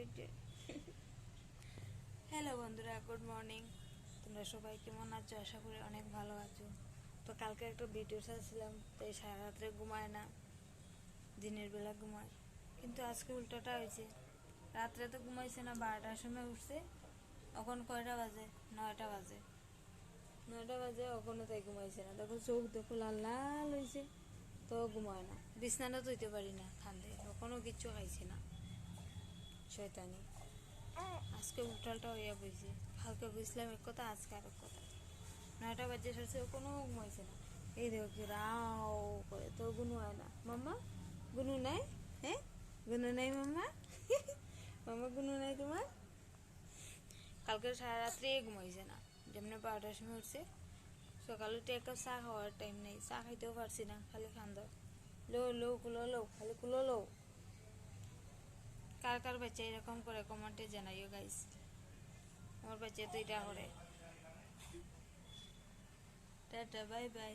ওইটা। হ্যালো বন্ধুরা, good morning. তোমরা সবাই কেমন আছো? আশা করি অনেক ভালো আছো। তো কালকে একটা ভিডিও ছাড়ছিলাম, তাই সারা রাত্রে ঘুমায় না, দিনের বেলা ঘুমায়। কিন্তু আজকে উল্টোটা হয়েছে, রাত্রে তো ঘুমাইছে না, 12টার সময় উঠছে। এখন কয়টা বাজে? 9টা বাজে। 9টা বাজে এখনো তাই ঘুমাইছে না। দেখো চোখ দেখো লাল লাল হয়েছে, তো ঘুমায় না। বিছনাটা তুইতে পারি না, খান্দে। এখনো কিচ্ছু খাইছে না, শয়তানি। আজকে উল্টালটা হইয়া বইছে। কালকে বুঝলাম এক কথা, আজকে আর এক কথা। 9টা বাজে সরছে, কোনো ঘুমাইছে না। এই দেখো কি রাও করে, তো গুনু হয় না। মাম্মা গুনু নাই? হ্যাঁ গুনু নাই মাম্মা? মাম্মা গুনু নাই তোমার? কালকে সারা রাত্রে ঘুমাইছে না। যেমনি 12টার সময় উঠছে, সকালে তো একটা চা খাওয়ার টাইম নেই, চা খাইতেও পারছি না, খালি খান্দ। লো লো কুলো লো, খালি কুলো লো। কার কার বাচ্চা এরকম করে কমেন্টে জানাইও গাইস। আমার বাচ্চা তো এটা করে। Tata, bye bye.